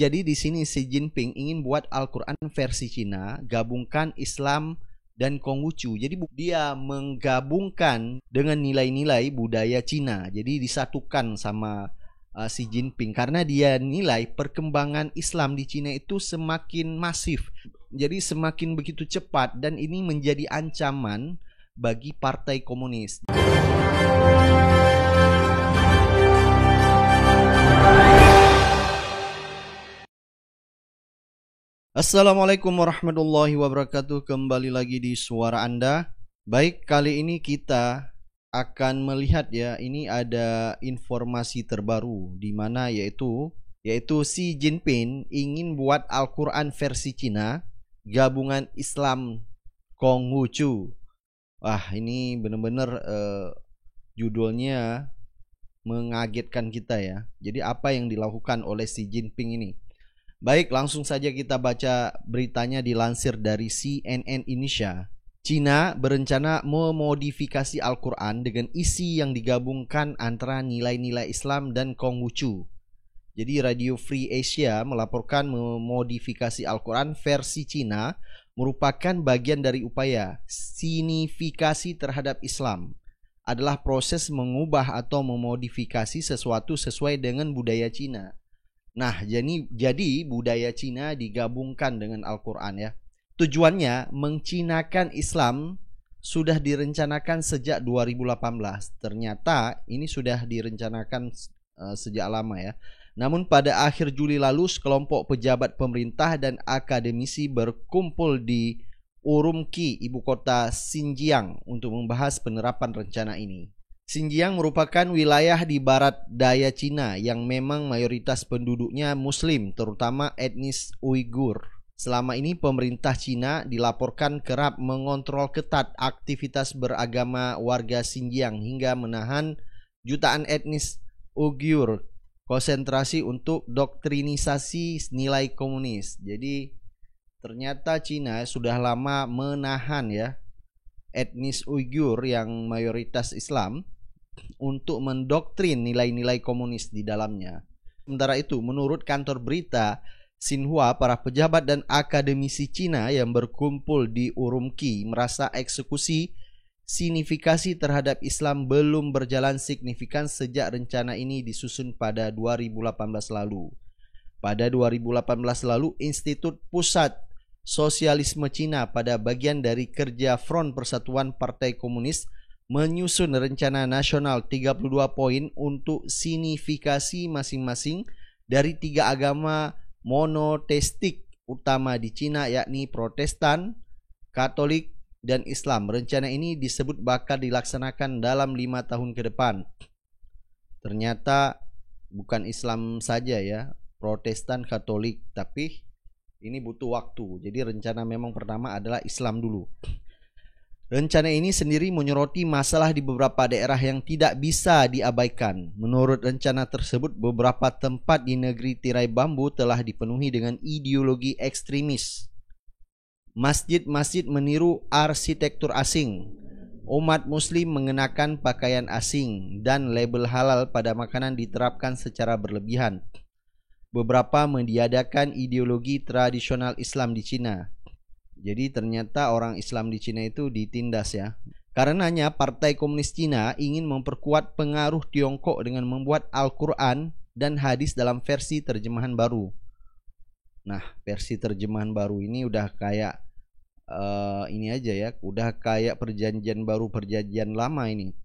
Jadi di sini Xi Jinping ingin buat Al-Quran versi Cina, gabungkan Islam dan Konghucu. Jadi dia menggabungkan dengan nilai-nilai budaya Cina. Jadi disatukan sama Xi Jinping karena dia nilai perkembangan Islam di Cina itu semakin masif. Jadi semakin begitu cepat dan ini menjadi ancaman bagi partai komunis. Assalamualaikum warahmatullahi wabarakatuh. Kembali lagi di suara Anda. Baik, kali ini kita akan melihat ya, ini ada informasi terbaru di mana yaitu Xi Jinping ingin buat Al-Quran versi Cina, gabungan Islam Konghucu. Wah, ini benar-benar judulnya mengagetkan kita ya. Jadi apa yang dilakukan oleh Xi Jinping ini? Baik, langsung saja kita baca beritanya dilansir dari CNN Indonesia. Cina berencana memodifikasi Al-Quran dengan isi yang digabungkan antara nilai-nilai Islam dan Konghucu. Jadi Radio Free Asia melaporkan memodifikasi Al-Quran versi Cina merupakan bagian dari upaya signifikasi terhadap Islam. Adalah proses mengubah atau memodifikasi sesuatu sesuai dengan budaya Cina. Nah, jadi budaya Cina digabungkan dengan Al-Quran ya. Tujuannya mencinakan Islam sudah direncanakan sejak 2018. Ternyata ini sudah direncanakan sejak lama ya. Namun pada akhir Juli lalu sekelompok pejabat pemerintah dan akademisi berkumpul di Urumqi, ibu kota Xinjiang, untuk membahas penerapan rencana ini. Xinjiang merupakan wilayah di barat daya Cina yang memang mayoritas penduduknya Muslim, terutama etnis Uighur. Selama ini pemerintah Cina dilaporkan kerap mengontrol ketat aktivitas beragama warga Xinjiang hingga menahan jutaan etnis Uighur konsentrasi untuk doktrinisasi nilai komunis. Jadi ternyata Cina sudah lama menahan ya etnis Uighur yang mayoritas Islam untuk mendoktrin nilai-nilai komunis di dalamnya. Sementara itu, menurut kantor berita Xinhua, para pejabat dan akademisi Cina yang berkumpul di Urumqi merasa eksekusi signifikasi terhadap Islam belum berjalan signifikan sejak rencana ini disusun pada 2018 lalu. Pada 2018 lalu, Institut Pusat Sosialisme Cina pada bagian dari kerja Front Persatuan Partai Komunis menyusun rencana nasional 32 poin untuk signifikasi masing-masing dari tiga agama monoteistik utama di Cina, yakni Protestan, Katolik, dan Islam. Rencana ini disebut bakal dilaksanakan dalam 5 tahun ke depan. Ternyata bukan Islam saja ya, Protestan, Katolik, tapi ini butuh waktu. Jadi rencana memang pertama adalah Islam dulu. Rencana ini sendiri menyoroti masalah di beberapa daerah yang tidak bisa diabaikan. Menurut rencana tersebut, beberapa tempat di negeri tirai bambu telah dipenuhi dengan ideologi ekstremis. Masjid-masjid meniru arsitektur asing. Umat muslim mengenakan pakaian asing dan label halal pada makanan diterapkan secara berlebihan. Beberapa meniadakan ideologi tradisional Islam di Cina. Jadi ternyata orang Islam di Cina itu ditindas ya. Karenanya Partai Komunis Cina ingin memperkuat pengaruh Tiongkok dengan membuat Al-Quran dan hadis dalam versi terjemahan baru. Nah, versi terjemahan baru ini udah kayak ini aja ya, udah kayak perjanjian baru, perjanjian lama ini.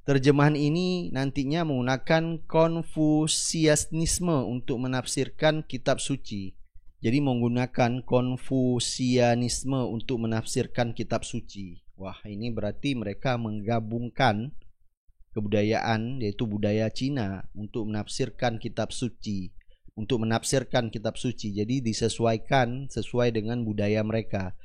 Terjemahan ini nantinya menggunakan Konfusianisme untuk menafsirkan kitab suci. Jadi menggunakan Konfusianisme untuk menafsirkan kitab suci. Wah, ini berarti mereka menggabungkan kebudayaan, yaitu budaya Cina, untuk menafsirkan kitab suci. Jadi disesuaikan sesuai dengan budaya mereka.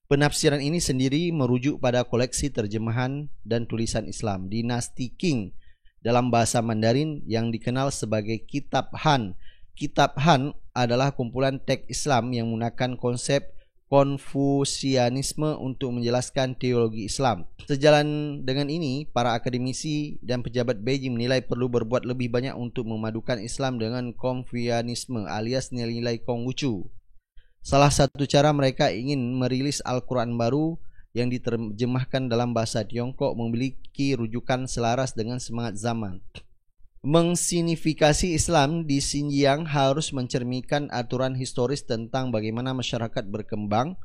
Penafsiran ini sendiri merujuk pada koleksi terjemahan dan tulisan Islam Dinasti Qing dalam bahasa Mandarin yang dikenal sebagai Kitab Han. Kitab Han adalah kumpulan teks Islam yang menggunakan konsep Konfusianisme untuk menjelaskan teologi Islam. Sejalan dengan ini, para akademisi dan pejabat Beijing menilai perlu berbuat lebih banyak untuk memadukan Islam dengan Konfusianisme alias nilai-nilai Konghucu. Salah satu cara mereka ingin merilis Al-Quran baru yang diterjemahkan dalam bahasa Tiongkok memiliki rujukan selaras dengan semangat zaman. Mensinifikasi Islam di Xinjiang harus mencerminkan aturan historis tentang bagaimana masyarakat berkembang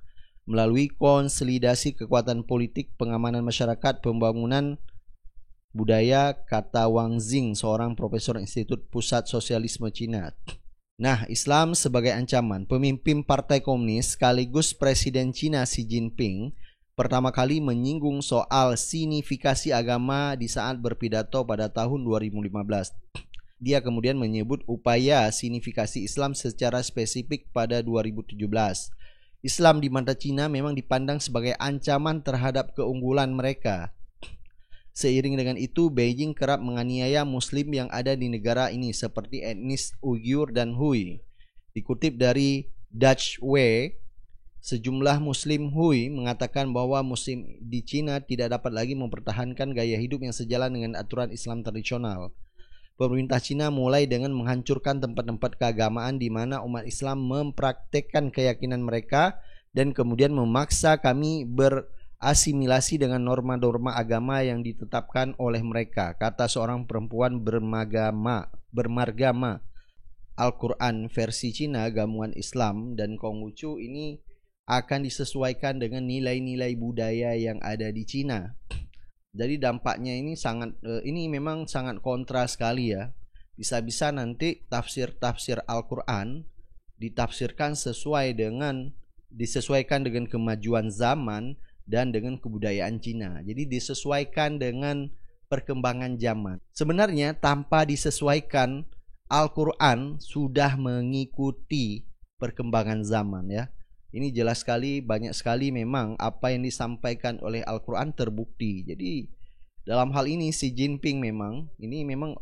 melalui konsolidasi kekuatan politik, pengamanan masyarakat, pembangunan budaya, kata Wang Xing, seorang profesor Institut Pusat Sosialisme Cina. Nah, Islam sebagai ancaman. Pemimpin Partai Komunis sekaligus Presiden Cina Xi Jinping pertama kali menyinggung soal sinifikasi agama di saat berpidato pada tahun 2015. Dia kemudian menyebut upaya sinifikasi Islam secara spesifik pada 2017. Islam di mata Cina memang dipandang sebagai ancaman terhadap keunggulan mereka. Seiring dengan itu, Beijing kerap menganiaya Muslim yang ada di negara ini seperti etnis Uyghur dan Hui. Dikutip dari Dutch Way, sejumlah Muslim Hui mengatakan bahwa Muslim di Cina tidak dapat lagi mempertahankan gaya hidup yang sejalan dengan aturan Islam tradisional. Pemerintah Cina mulai dengan menghancurkan tempat-tempat keagamaan di mana umat Islam mempraktekkan keyakinan mereka dan kemudian memaksa kami berasimilasi dengan norma-norma agama yang ditetapkan oleh mereka, kata seorang perempuan bermargama. Al-Quran versi Cina, gabungan Islam dan Konghucu ini akan disesuaikan dengan nilai-nilai budaya yang ada di Cina. Jadi dampaknya ini memang sangat kontra sekali ya. Bisa-bisa nanti tafsir-tafsir Al-Quran ditafsirkan disesuaikan dengan kemajuan zaman dan dengan kebudayaan Cina. Jadi disesuaikan dengan perkembangan zaman. Sebenarnya tanpa disesuaikan, Al-Quran sudah mengikuti perkembangan zaman ya. Ini jelas sekali, banyak sekali memang apa yang disampaikan oleh Al-Quran terbukti. Jadi dalam hal ini Xi Jinping memang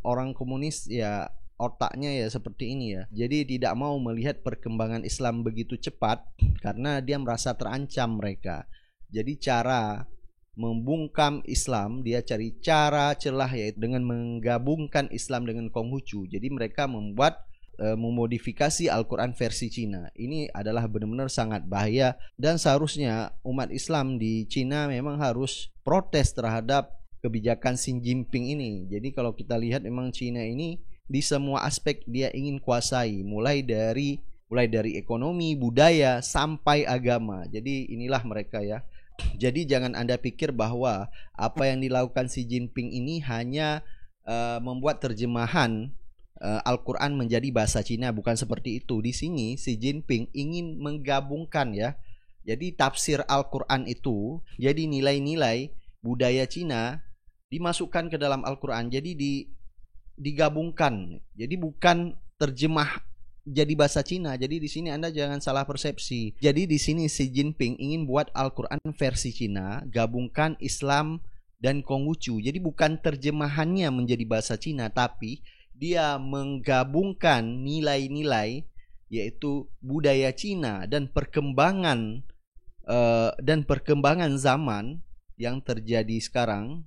orang komunis ya, otaknya ya seperti ini ya. Jadi tidak mau melihat perkembangan Islam begitu cepat karena dia merasa terancam mereka. Jadi cara membungkam Islam, dia cari cara celah yaitu dengan menggabungkan Islam dengan Konghucu. Jadi mereka memodifikasi Al-Quran versi Cina. Ini adalah benar-benar sangat bahaya dan seharusnya umat Islam di Cina memang harus protes terhadap kebijakan Xi Jinping ini. Jadi kalau kita lihat memang Cina ini di semua aspek dia ingin kuasai, mulai dari ekonomi, budaya sampai agama. Jadi inilah mereka ya. Jadi jangan Anda pikir bahwa apa yang dilakukan Xi Jinping ini hanya membuat terjemahan Al-Quran menjadi bahasa Cina, bukan seperti itu. Di sini Xi Jinping ingin menggabungkan ya. Jadi tafsir Al-Quran itu, jadi nilai-nilai budaya Cina dimasukkan ke dalam Al-Quran. Jadi digabungkan. Jadi bukan terjemah jadi bahasa Cina. Jadi di sini Anda jangan salah persepsi. Jadi di sini Xi Jinping ingin buat Al-Quran versi Cina, gabungkan Islam dan Konghucu. Jadi bukan terjemahannya menjadi bahasa Cina, tapi dia menggabungkan nilai-nilai yaitu budaya Cina dan perkembangan zaman yang terjadi sekarang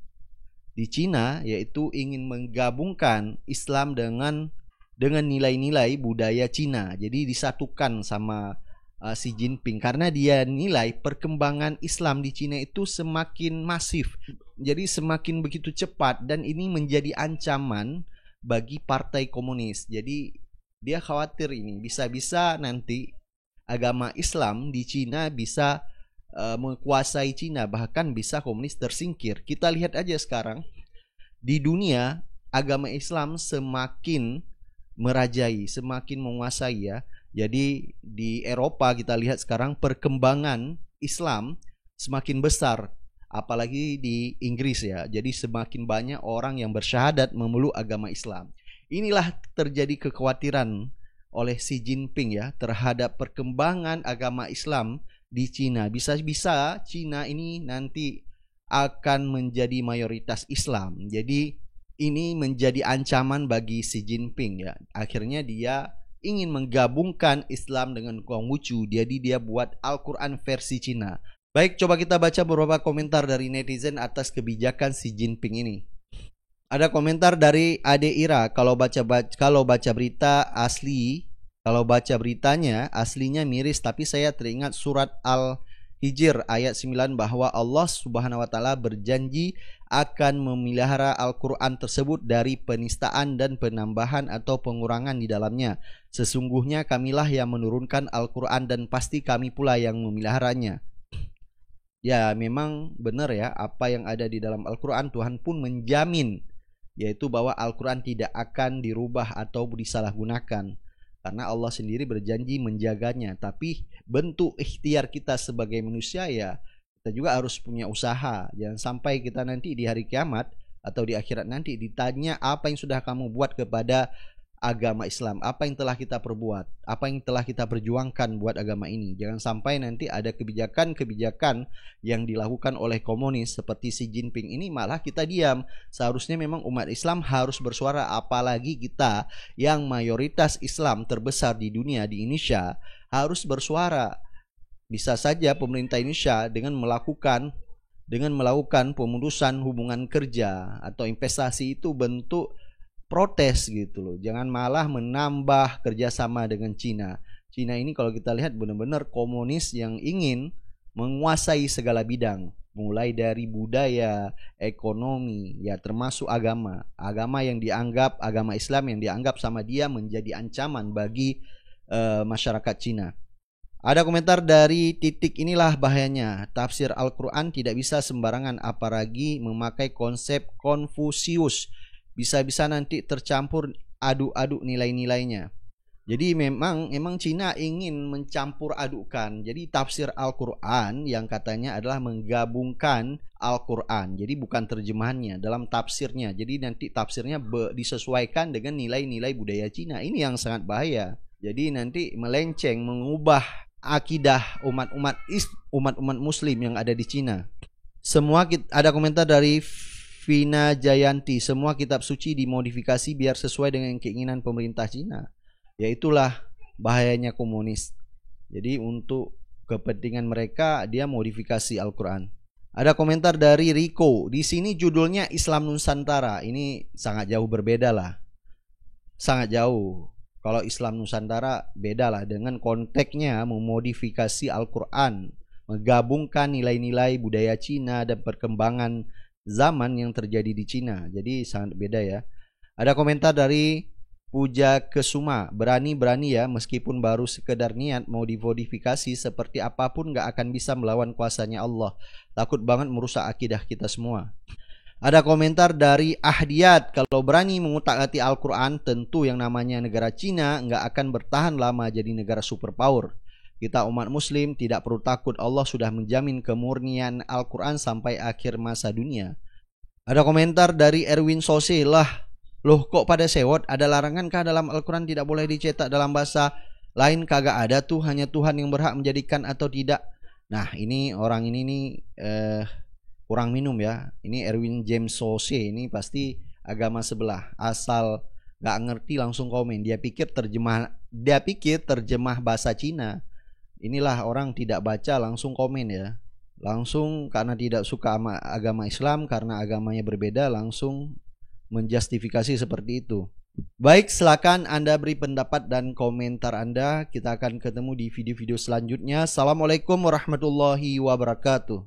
di Cina, yaitu ingin menggabungkan Islam dengan nilai-nilai budaya Cina. Jadi disatukan sama Xi Jinping karena dia nilai perkembangan Islam di Cina itu semakin masif. Jadi semakin begitu cepat dan ini menjadi ancaman bagi partai komunis. Jadi dia khawatir ini bisa-bisa nanti agama Islam di Cina bisa menguasai Cina, bahkan bisa komunis tersingkir. Kita lihat aja sekarang di dunia agama Islam semakin merajai, semakin menguasai ya. Jadi di Eropa kita lihat sekarang perkembangan Islam semakin besar. Apalagi di Inggris ya. Jadi semakin banyak orang yang bersyahadat memeluk agama Islam. Inilah terjadi kekhawatiran oleh Xi Jinping ya terhadap perkembangan agama Islam di Cina. Bisa-bisa Cina ini nanti akan menjadi mayoritas Islam. Jadi ini menjadi ancaman bagi Xi Jinping ya. Akhirnya dia ingin menggabungkan Islam dengan Konghucu, jadi dia buat Al-Quran versi Cina. Baik, coba kita baca beberapa komentar dari netizen atas kebijakan Xi Jinping ini. Ada komentar dari Ade Ira, kalau baca berita asli, kalau baca beritanya aslinya miris, tapi saya teringat surat Al-Hijr ayat 9 bahwa Allah Subhanahu wa taala berjanji akan memelihara Al-Quran tersebut dari penistaan dan penambahan atau pengurangan di dalamnya. Sesungguhnya kamilah yang menurunkan Al-Quran dan pasti kami pula yang memeliharanya. Ya, memang benar ya, apa yang ada di dalam Al-Quran Tuhan pun menjamin, yaitu bahwa Al-Quran tidak akan dirubah atau disalahgunakan, karena Allah sendiri berjanji menjaganya. Tapi bentuk ikhtiar kita sebagai manusia ya, kita juga harus punya usaha. Jangan sampai kita nanti di hari kiamat atau di akhirat nanti ditanya apa yang sudah kamu buat kepada agama Islam, apa yang telah kita perbuat, apa yang telah kita perjuangkan buat agama ini. Jangan sampai nanti ada kebijakan-kebijakan yang dilakukan oleh komunis seperti Xi Jinping ini malah kita diam. Seharusnya memang umat Islam harus bersuara, apalagi kita yang mayoritas Islam terbesar di dunia, di Indonesia, harus bersuara. Bisa saja pemerintah Indonesia dengan melakukan pemutusan hubungan kerja atau investasi itu bentuk protes gitu loh. Jangan malah menambah kerjasama dengan Cina. Cina ini kalau kita lihat benar-benar komunis yang ingin menguasai segala bidang, mulai dari budaya, ekonomi, ya termasuk agama. Agama Islam yang dianggap sama dia menjadi ancaman bagi masyarakat Cina. Ada komentar dari Titik, inilah bahayanya tafsir Al-Quran tidak bisa sembarangan, apalagi memakai konsep Konfusius. Bisa-bisa nanti tercampur aduk-aduk nilai-nilainya. Jadi memang Cina ingin mencampur adukkan. Jadi tafsir Al-Quran yang katanya adalah menggabungkan Al-Quran. Jadi bukan terjemahannya, dalam tafsirnya. Jadi nanti tafsirnya disesuaikan dengan nilai-nilai budaya Cina. Ini yang sangat bahaya. Jadi nanti melenceng, mengubah akidah umat-umat Muslim yang ada di Cina. Ada komentar dari Vina Jayanti, semua kitab suci dimodifikasi biar sesuai dengan keinginan pemerintah Cina. Ya itulah bahayanya komunis. Jadi untuk kepentingan mereka dia modifikasi Al-Quran. Ada komentar dari Riko, di sini judulnya Islam Nusantara. Ini sangat jauh berbeda lah. Sangat jauh. Kalau Islam Nusantara beda lah dengan konteksnya memodifikasi Al-Quran, menggabungkan nilai-nilai budaya Cina dan perkembangan zaman yang terjadi di Cina. Jadi sangat beda ya. Ada komentar dari Puja Kesuma, berani-berani ya, meskipun baru sekedar niat mau dimodifikasi seperti apapun gak akan bisa melawan kuasanya Allah. Takut banget merusak akidah kita semua. Ada komentar dari Ahdiyat, kalau berani mengutak-atik Al-Quran, tentu yang namanya negara Cina gak akan bertahan lama jadi negara superpower. Kita umat muslim tidak perlu takut, Allah sudah menjamin kemurnian Al-Quran sampai akhir masa dunia. Ada komentar dari Erwin Sose, loh kok pada sewot, ada larangankah dalam Al-Quran tidak boleh dicetak dalam bahasa lain? Kagak ada tuh, hanya Tuhan yang berhak menjadikan atau tidak. Nah ini orang ini nih kurang minum ya. Ini Erwin James Sose ini pasti agama sebelah, asal gak ngerti langsung komen. Dia pikir terjemah bahasa Cina. Inilah orang tidak baca langsung komen ya. Langsung karena tidak suka sama agama Islam, karena agamanya berbeda, langsung menjustifikasi seperti itu. Baik, silakan Anda beri pendapat dan komentar Anda. Kita akan ketemu di video-video selanjutnya. Assalamualaikum warahmatullahi wabarakatuh.